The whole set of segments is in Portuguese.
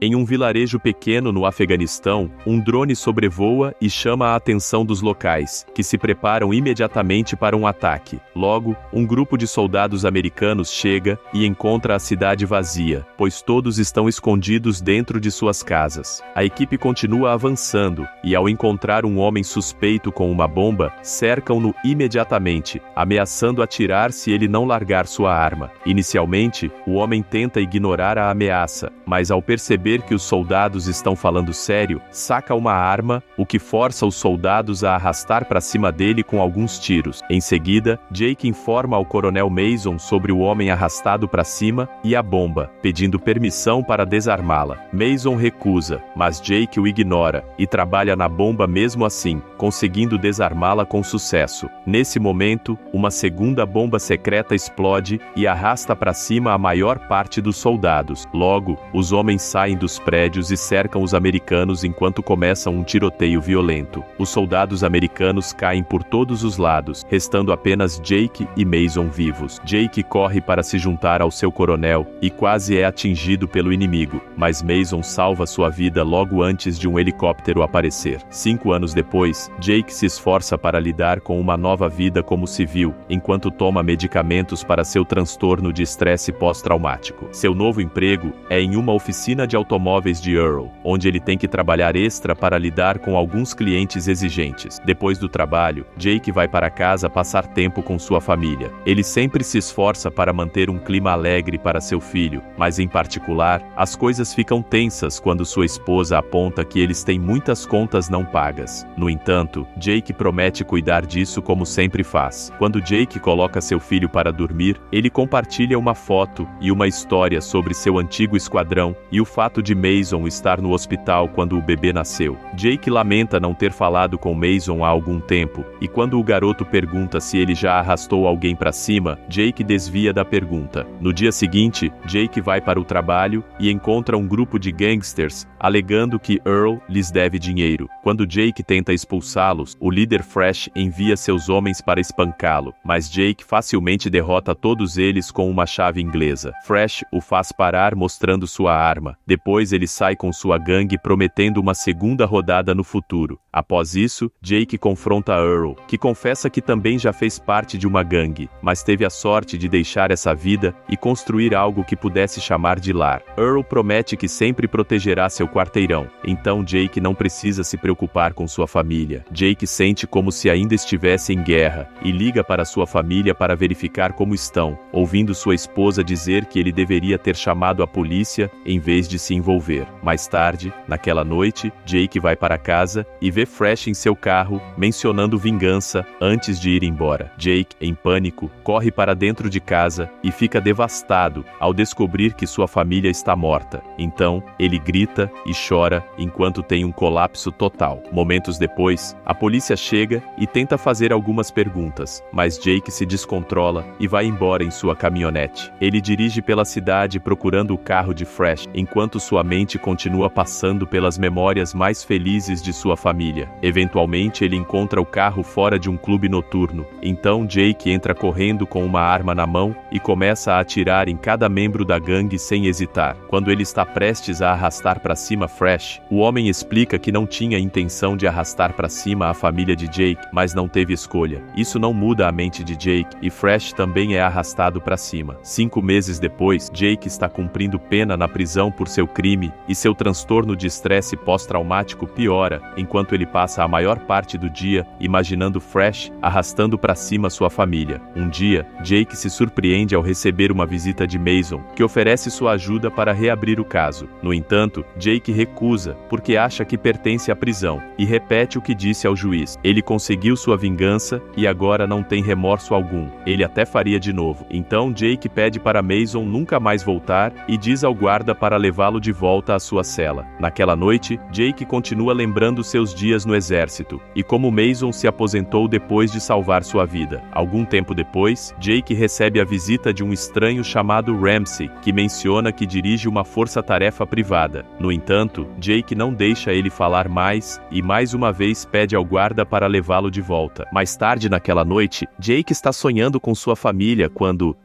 Em um vilarejo pequeno no Afeganistão, um drone sobrevoa e chama a atenção dos locais, que se preparam imediatamente para um ataque. Logo, um grupo de soldados americanos chega e encontra a cidade vazia, pois todos estão escondidos dentro de suas casas. A equipe continua avançando, e ao encontrar um homem suspeito com uma bomba, cercam-no imediatamente, ameaçando atirar se ele não largar sua arma. Inicialmente, o homem tenta ignorar a ameaça, mas ao perceber que os soldados estão falando sério, saca uma arma, o que força os soldados a arrastar para cima dele com alguns tiros. Em seguida, Jake informa ao coronel Mason sobre o homem arrastado para cima e a bomba, pedindo permissão para desarmá-la. Mason recusa, mas Jake o ignora e trabalha na bomba mesmo assim, conseguindo desarmá-la com sucesso. Nesse momento, uma segunda bomba secreta explode e arrasta para cima a maior parte dos soldados. Logo, os homens saem dos prédios e cercam os americanos enquanto começam um tiroteio violento. Os soldados americanos caem por todos os lados, restando apenas Jake e Mason vivos. Jake corre para se juntar ao seu coronel e quase é atingido pelo inimigo, mas Mason salva sua vida logo antes de um helicóptero aparecer. 5 anos depois, Jake se esforça para lidar com uma nova vida como civil, enquanto toma medicamentos para seu transtorno de estresse pós-traumático. Seu novo emprego é em uma oficina de automóveis de Earl, onde ele tem que trabalhar extra para lidar com alguns clientes exigentes. Depois do trabalho, Jake vai para casa passar tempo com sua família. Ele sempre se esforça para manter um clima alegre para seu filho, mas em particular, as coisas ficam tensas quando sua esposa aponta que eles têm muitas contas não pagas. No entanto, Jake promete cuidar disso como sempre faz. Quando Jake coloca seu filho para dormir, ele compartilha uma foto e uma história sobre seu antigo esquadrão e o fato de Mason estar no hospital quando o bebê nasceu. Jake lamenta não ter falado com Mason há algum tempo, e quando o garoto pergunta se ele já arrastou alguém para cima, Jake desvia da pergunta. No dia seguinte, Jake vai para o trabalho e encontra um grupo de gangsters, alegando que Earl lhes deve dinheiro. Quando Jake tenta expulsá-los, o líder Fresh envia seus homens para espancá-lo, mas Jake facilmente derrota todos eles com uma chave inglesa. Fresh o faz parar mostrando sua arma. Depois ele sai com sua gangue prometendo uma segunda rodada no futuro. Após isso, Jake confronta Earl, que confessa que também já fez parte de uma gangue, mas teve a sorte de deixar essa vida e construir algo que pudesse chamar de lar. Earl promete que sempre protegerá seu quarteirão, então Jake não precisa se preocupar com sua família. Jake sente como se ainda estivesse em guerra e liga para sua família para verificar como estão, ouvindo sua esposa dizer que ele deveria ter chamado a polícia em vez de se envolver. Mais tarde, naquela noite, Jake vai para casa e vê Fresh em seu carro, mencionando vingança antes de ir embora. Jake, em pânico, corre para dentro de casa e fica devastado ao descobrir que sua família está morta. Então, ele grita e chora enquanto tem um colapso total. Momentos depois, a polícia chega e tenta fazer algumas perguntas, mas Jake se descontrola e vai embora em sua caminhonete. Ele dirige pela cidade procurando o carro de Fresh, enquanto sua mente continua passando pelas memórias mais felizes de sua família. Eventualmente, ele encontra o carro fora de um clube noturno. Então, Jake entra correndo com uma arma na mão e começa a atirar em cada membro da gangue sem hesitar. Quando ele está prestes a arrastar para cima Fresh, o homem explica que não tinha intenção de arrastar para cima a família de Jake, mas não teve escolha. Isso não muda a mente de Jake, e Fresh também é arrastado para cima. 5 meses depois, Jake está cumprindo pena na prisão por seu crime, e seu transtorno de estresse pós-traumático piora, enquanto ele passa a maior parte do dia imaginando Fresh arrastando para cima sua família. Um dia, Jake se surpreende ao receber uma visita de Mason, que oferece sua ajuda para reabrir o caso. No entanto, Jake recusa, porque acha que pertence à prisão, e repete o que disse ao juiz. Ele conseguiu sua vingança e agora não tem remorso algum. Ele até faria de novo. Então Jake pede para Mason nunca mais voltar e diz ao guarda para levá-lo de volta à sua cela. Naquela noite, Jake continua lembrando seus dias no exército, e como Mason se aposentou depois de salvar sua vida. Algum tempo depois, Jake recebe a visita de um estranho chamado Ramsey, que menciona que dirige uma força-tarefa privada. No entanto, Jake não deixa ele falar mais, e mais uma vez pede ao guarda para levá-lo de volta. Mais tarde naquela noite, Jake está sonhando com sua família quando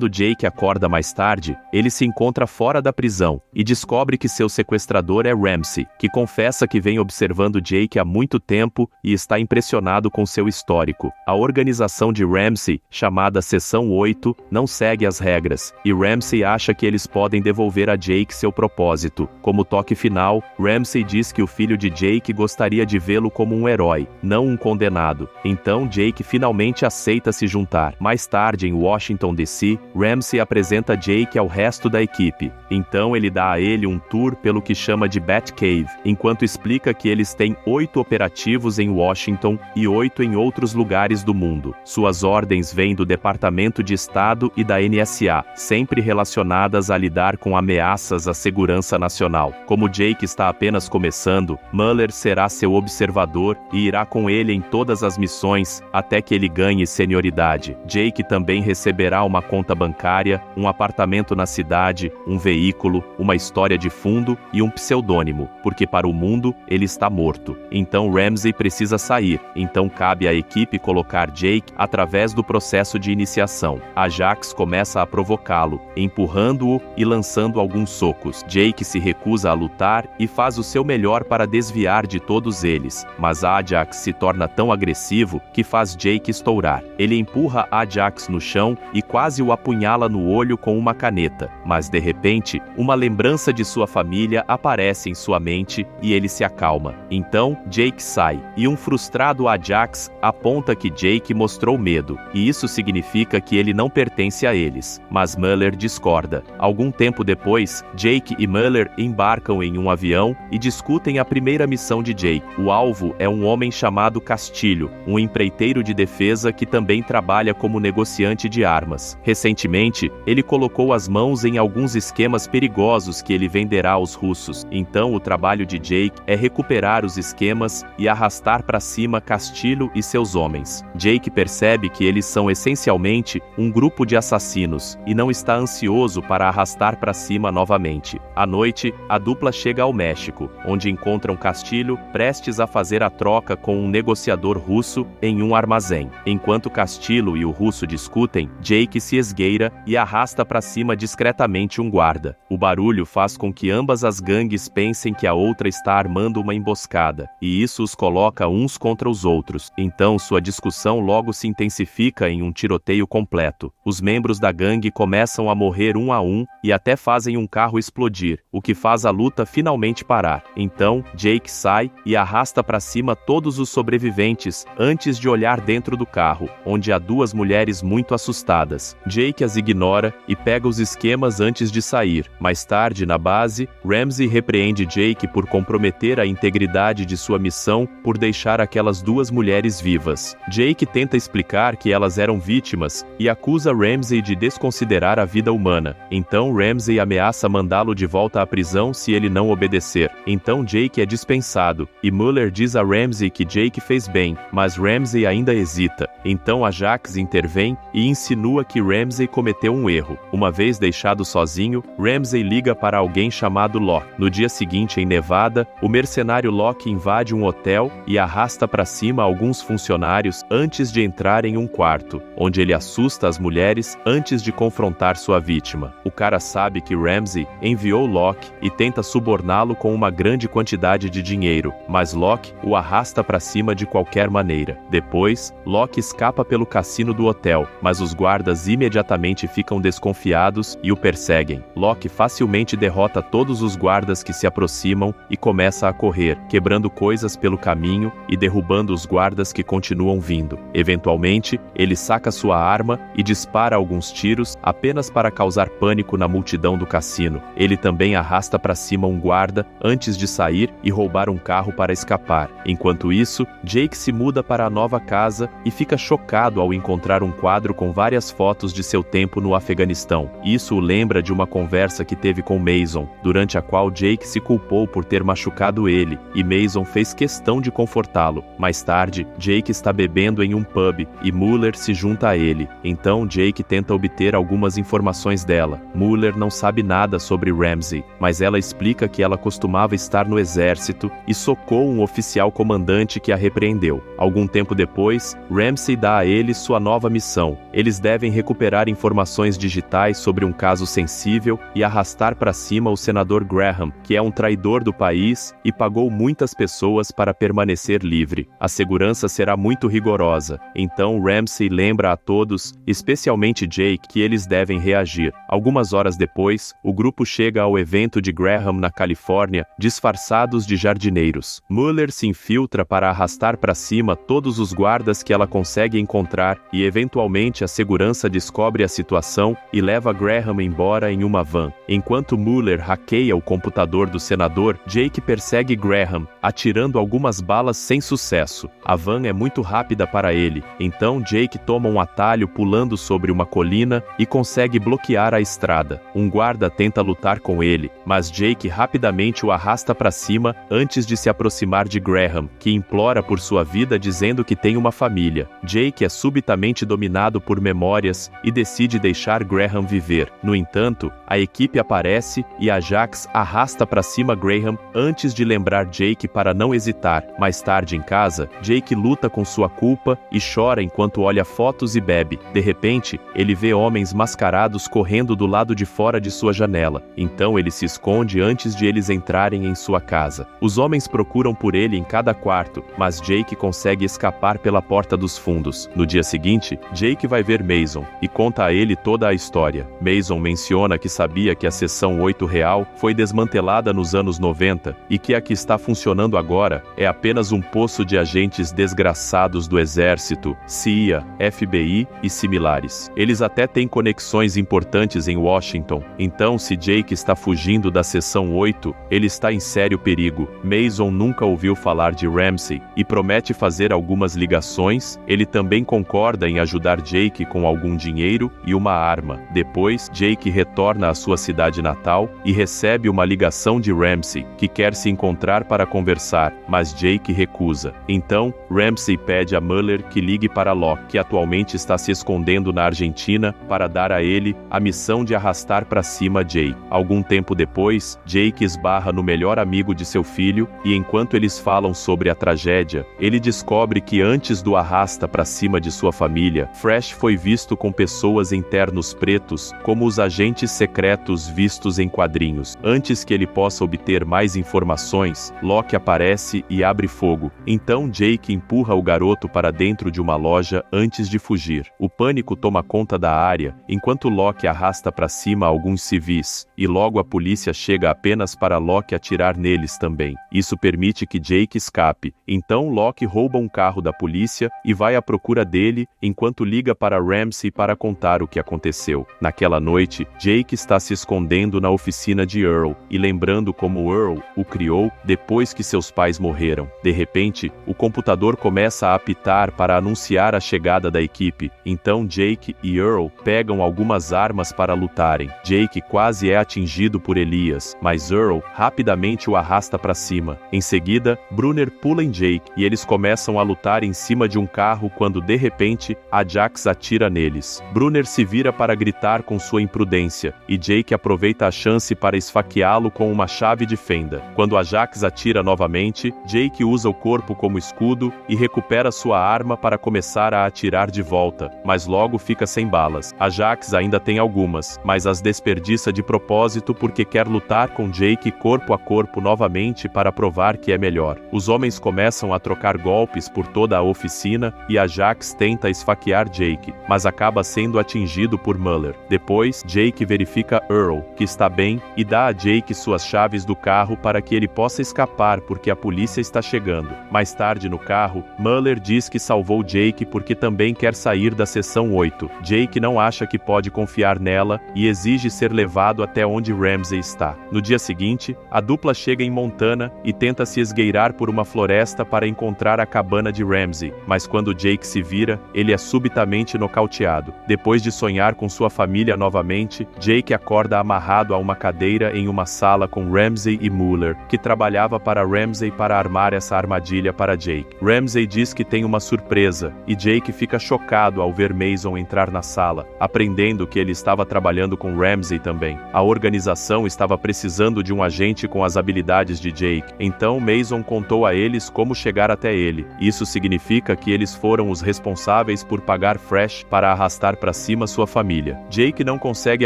Jake acorda mais tarde, ele se encontra fora da prisão, e descobre descobre que seu sequestrador é Ramsey, que confessa que vem observando Jake há muito tempo e está impressionado com seu histórico. A organização de Ramsey, chamada Seção 8, não segue as regras, e Ramsey acha que eles podem devolver a Jake seu propósito. Como toque final, Ramsey diz que o filho de Jake gostaria de vê-lo como um herói, não um condenado. Então Jake finalmente aceita se juntar. Mais tarde, em Washington, D.C., Ramsey apresenta Jake ao resto da equipe. Então ele dá a ele um tour pelo que chama de Batcave, enquanto explica que eles têm 8 operativos em Washington e 8 em outros lugares do mundo. Suas ordens vêm do Departamento de Estado e da NSA, sempre relacionadas a lidar com ameaças à segurança nacional. Como Jake está apenas começando, Mueller será seu observador e irá com ele em todas as missões até que ele ganhe senioridade. Jake também receberá uma conta bancária, um apartamento na cidade, um veículo, uma história de fundo e um pseudônimo, porque para o mundo ele está morto. Então Ramsey precisa sair, então cabe à equipe colocar Jake através do processo de iniciação. Ajax começa a provocá-lo, empurrando-o e lançando alguns socos. Jake se recusa a lutar e faz o seu melhor para desviar de todos eles, mas Ajax se torna tão agressivo que faz Jake estourar. Ele empurra Ajax no chão e quase o apunhala no olho com uma caneta, mas de repente, uma lembrança de sua família aparece em sua mente e ele se acalma. Então, Jake sai, e um frustrado Ajax aponta que Jake mostrou medo, e isso significa que ele não pertence a eles. Mas Mueller discorda. Algum tempo depois, Jake e Mueller embarcam em um avião e discutem a primeira missão de Jake. O alvo é um homem chamado Castilho, um empreiteiro de defesa que também trabalha como negociante de armas. Recentemente, ele colocou as mãos em alguns esquemas perigosos que ele venderá aos russos. Então, o trabalho de Jake é recuperar os esquemas e arrastar para cima Castilho e seus homens. Jake percebe que eles são essencialmente um grupo de assassinos e não está ansioso para arrastar para cima novamente. À noite, a dupla chega ao México, onde encontram Castilho prestes a fazer a troca com um negociador russo em um armazém. Enquanto Castilho e o russo discutem, Jake se esgueira e arrasta para cima discretamente um guarda. O barulho faz com que ambas as gangues pensem que a outra está armando uma emboscada, e isso os coloca uns contra os outros. Então sua discussão logo se intensifica em um tiroteio completo. Os membros da gangue começam a morrer um a um e até fazem um carro explodir, o que faz a luta finalmente parar. Então, Jake sai e arrasta para cima todos os sobreviventes antes de olhar dentro do carro, onde há duas mulheres muito assustadas. Jake as ignora e pega os esquemas antes de sair. Mais tarde, na base, Ramsey repreende Jake por comprometer a integridade de sua missão por deixar aquelas duas mulheres vivas. Jake tenta explicar que elas eram vítimas e acusa Ramsey de desconsiderar a vida humana. Então Ramsey ameaça mandá-lo de volta à prisão se ele não obedecer. Então Jake é dispensado, e Mueller diz a Ramsey que Jake fez bem, mas Ramsey ainda hesita. Então Ajax intervém e insinua que Ramsey cometeu um erro. Uma vez deixado sozinho, Ramsey liga para alguém chamado Locke. No dia seguinte, em Nevada, o mercenário Locke invade um hotel e arrasta para cima alguns funcionários antes de entrar em um quarto, onde ele assusta as mulheres antes de confrontar sua vítima. O cara sabe que Ramsey enviou Locke e tenta suborná-lo com uma grande quantidade de dinheiro, mas Locke o arrasta para cima de qualquer maneira. Depois, Locke escapa pelo cassino do hotel, mas os guardas imediatamente ficam desconfiados e o perseguem. Locke facilmente derrota todos os guardas que se aproximam e começa a correr, quebrando coisas pelo caminho e derrubando os guardas que continuam vindo. Eventualmente, ele saca sua arma e dispara alguns tiros apenas para causar pânico na multidão do cassino. Ele também arrasta para cima um guarda antes de sair e roubar um carro para escapar. Enquanto isso, Jake se muda para a nova casa e fica chocado ao encontrar um quadro com várias fotos de seu tempo no Afeganistão. Isso o lembra de uma conversa que teve com Mason, durante a qual Jake se culpou por ter machucado ele, e Mason fez questão de confortá-lo. Mais tarde, Jake está bebendo em um pub e Mueller se junta a ele. Então Jake tenta obter algumas informações dela. Mueller não sabe nada sobre Ramsey, mas ela explica que ela costumava estar no exército e socou um oficial comandante que a repreendeu. Algum tempo depois, Ramsey dá a eles sua nova missão. Eles devem recuperar informações digitais sobre um caso sensível e arrastar para cima cima o senador Graham, que é um traidor do país e pagou muitas pessoas para permanecer livre. A segurança será muito rigorosa. Então Ramsay lembra a todos, especialmente Jake, que eles devem reagir. Algumas horas depois, o grupo chega ao evento de Graham na Califórnia, disfarçados de jardineiros. Mueller se infiltra para arrastar para cima todos os guardas que ela consegue encontrar e eventualmente a segurança descobre a situação e leva Graham embora em uma van. Enquanto Mueller hackeia o computador do senador, Jake persegue Graham, atirando algumas balas sem sucesso. A van é muito rápida para ele, então Jake toma um atalho pulando sobre uma colina e consegue bloquear a estrada. Um guarda tenta lutar com ele, mas Jake rapidamente o arrasta para cima antes de se aproximar de Graham, que implora por sua vida dizendo que tem uma família. Jake é subitamente dominado por memórias e decide deixar Graham viver. No entanto, a equipe aparece e Ajax arrasta para cima Graham antes de lembrar Jake para não hesitar. Mais tarde em casa, Jake luta com sua culpa e chora enquanto olha fotos e bebe. De repente, ele vê homens mascarados correndo do lado de fora de sua janela. Então ele se esconde antes de eles entrarem em sua casa. Os homens procuram por ele em cada quarto, mas Jake consegue escapar pela porta dos fundos. No dia seguinte, Jake vai ver Mason e conta a ele toda a história. Mason menciona que sabia que a seção 8 real foi desmantelada nos anos 90 e que a que está funcionando agora é apenas um poço de agentes desgraçados do exército, CIA, FBI e similares. Eles até têm conexões importantes em Washington, então se Jake está fugindo da seção 8, ele está em sério perigo. Mason nunca ouviu falar de Ramsay e promete fazer algumas ligações. Ele também concorda em ajudar Jake com algum dinheiro e uma arma. Depois, Jake retorna à sua cidade natal e recebe uma ligação de Ramsay, que quer se encontrar para conversar, mas Jake recusa. Então, Ramsay pede a Mueller que ligue para Locke, que atualmente está se escondendo na Argentina, para dar a ele a missão de arrastar para cima Jake. Algum tempo depois, Jake esbarra no melhor amigo de seu filho e enquanto eles falam sobre a tragédia, ele descobre que antes do arrasta para cima de sua família, Fresh foi visto com pessoas em ternos pretos, como os agentes secretos vistos em quadrinhos. Antes que ele possa obter mais informações, Locke aparece e abre fogo. Então Jake empurra o garoto para dentro de uma loja antes de fugir. O pânico toma conta da área, enquanto Locke arrasta para cima alguns civis, e logo a polícia chega apenas para Locke atirar neles também. Isso permite que Jake escape. Então Locke rouba um carro da polícia e vai à procura dele, enquanto liga para Ramsay para contar o que aconteceu. Naquela noite, Jake está se escondendo na oficina de Earl, e lembrando como Earl o criou depois que seus pais morreram. De repente, o computador começa a apitar para anunciar a chegada da equipe. Então Jake e Earl pegam algumas armas para lutarem. Jake quase é atingido por Elias, mas Earl rapidamente o arrasta para cima. Em seguida, Brunner pula em Jake e eles começam a lutar em cima de um carro quando de repente, Ajax atira neles. Brunner se vira para gritar com sua imprudência, e Jake aproveita a chance para esfaqueá-lo com uma chave de fenda. Quando Ajax atira novamente, Jake usa o corpo como escudo e recupera sua arma para começar a atirar de volta, mas logo fica sem balas. Ajax ainda tem algumas, mas as desperdiça de propósito porque quer lutar com Jake corpo a corpo novamente para provar que é melhor. Os homens começam a trocar golpes por toda a oficina e Ajax tenta esfaquear Jake, mas acaba sendo atingido por Mueller. Depois, Jake verifica Earl, que está bem, e dá a Jake suas chaves do carro para que ele possa escapar porque a polícia está chegando. Mais tarde no carro, Mueller diz que salvou Jake porque também quer sair da seção 8. Jake não acha que pode confiar nela e exige ser levado até onde Ramsay está. No dia seguinte, a dupla chega em Montana e tenta se esgueirar por uma floresta para encontrar a cabana de Ramsay, mas quando Jake se vira, ele é subitamente nocauteado. Depois de sonhar com sua família novamente, Jake acorda amarrado a uma cadeira em uma sala com Ramsay e Mueller, que trabalhava para Ramsay para armar essa armadilha para Jake. Ramsay diz que tem uma surpresa, e Jake fica chocado ao ver Mason entrar na sala, aprendendo que ele estava trabalhando com Ramsay também. A organização estava precisando de um agente com as habilidades de Jake, então Mason contou a eles como chegar até ele. Isso significa que eles foram os responsáveis por pagar Fresh para arrastar para cima sua família. Jake não consegue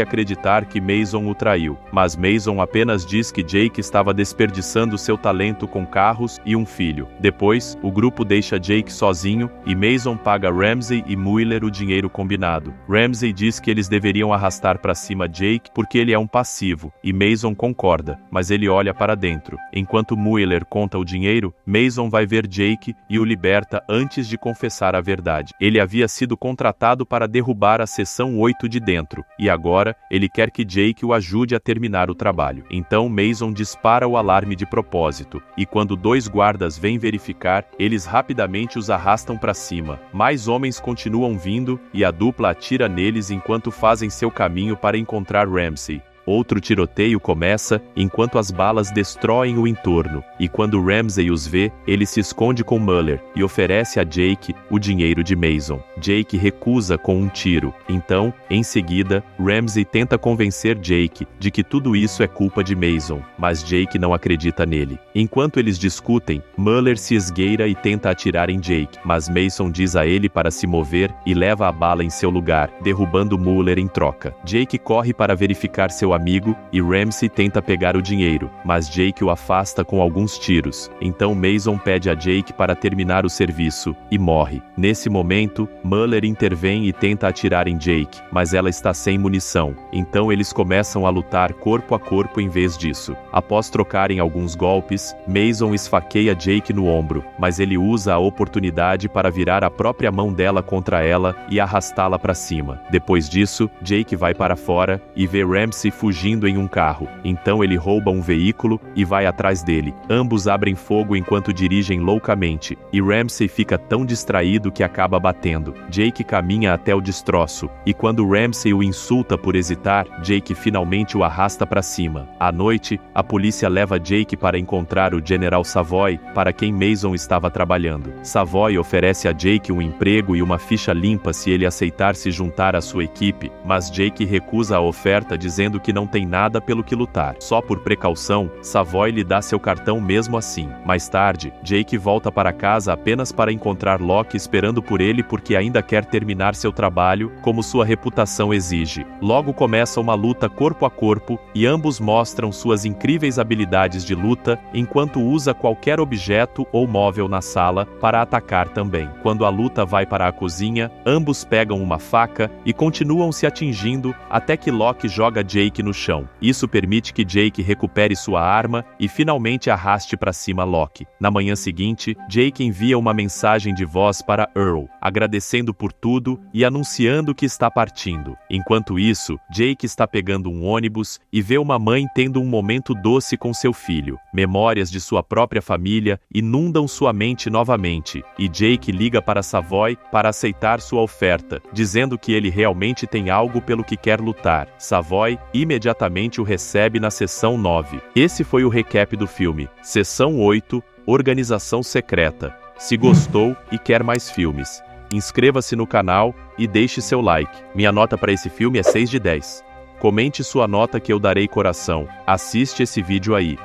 acreditar que Mason o traiu. mas Mason apenas diz que Jake estava desperdiçando seu talento com carros e um filho. Depois, o grupo deixa Jake sozinho e Mason paga Ramsey e Mueller o dinheiro combinado. Ramsey diz que eles deveriam arrastar para cima Jake porque ele é um passivo, e Mason concorda, mas ele olha para dentro. Enquanto Mueller conta o dinheiro, Mason vai ver Jake e o liberta antes de confessar a verdade. Ele havia sido contratado para derrubar a seção 8 de dentro, e agora ele quer que Jake o ajude a terminar o trabalho. Então Mason dispara o alarme de propósito, e quando 2 guardas vêm verificar, eles rapidamente os arrastam para cima. Mais homens continuam vindo, e a dupla atira neles enquanto fazem seu caminho para encontrar Ramsey. Outro tiroteio começa enquanto as balas destroem o entorno, e quando Ramsey os vê, ele se esconde com Mueller e oferece a Jake o dinheiro de Mason. Jake recusa com um tiro. Então, em seguida, Ramsey tenta convencer Jake de que tudo isso é culpa de Mason, mas Jake não acredita nele. Enquanto eles discutem, Mueller se esgueira e tenta atirar em Jake, mas Mason diz a ele para se mover e leva a bala em seu lugar, derrubando Mueller em troca. Jake corre para verificar seu amigo, e Ramsey tenta pegar o dinheiro, mas Jake o afasta com alguns tiros. Então Mason pede a Jake para terminar o serviço, e morre. Nesse momento, Mueller intervém e tenta atirar em Jake, mas ela está sem munição. Então eles começam a lutar corpo a corpo em vez disso. Após trocarem alguns golpes, Mason esfaqueia Jake no ombro, mas ele usa a oportunidade para virar a própria mão dela contra ela e arrastá-la para cima. Depois disso, Jake vai para fora e vê Ramsey fugindo em um carro. Então ele rouba um veículo e vai atrás dele. Ambos abrem fogo enquanto dirigem loucamente, e Ramsey fica tão distraído que acaba batendo. Jake caminha até o destroço, e quando Ramsey o insulta por hesitar, Jake finalmente o arrasta para cima. À noite, a polícia leva Jake para encontrar o General Savoy, para quem Mason estava trabalhando. Savoy oferece a Jake um emprego e uma ficha limpa se ele aceitar se juntar à sua equipe, mas Jake recusa a oferta dizendo que não tem nada pelo que lutar. Só por precaução, Savoy lhe dá seu cartão mesmo assim. Mais tarde, Jake volta para casa apenas para encontrar Locke esperando por ele porque ainda quer terminar seu trabalho, como sua reputação exige. Logo começa uma luta corpo a corpo, e ambos mostram suas incríveis habilidades de luta, enquanto usa qualquer objeto ou móvel na sala para atacar também. Quando a luta vai para a cozinha, ambos pegam uma faca e continuam se atingindo até que Locke joga Jake no chão. Isso permite que Jake recupere sua arma e finalmente arraste para cima Locke. Na manhã seguinte, Jake envia uma mensagem de voz para Earl, agradecendo por tudo e anunciando que está partindo. Enquanto isso, Jake está pegando um ônibus e vê uma mãe tendo um momento doce com seu filho. Memórias de sua própria família inundam sua mente novamente, e Jake liga para Savoy para aceitar sua oferta, dizendo que ele realmente tem algo pelo que quer lutar. Savoy imediatamente o recebe na Seção 9. Esse foi o recap do filme. Seção 8, Organização Secreta. Se gostou e quer mais filmes, inscreva-se no canal e deixe seu like. Minha nota para esse filme é 6 de 10. Comente sua nota que eu darei coração. Assiste esse vídeo aí.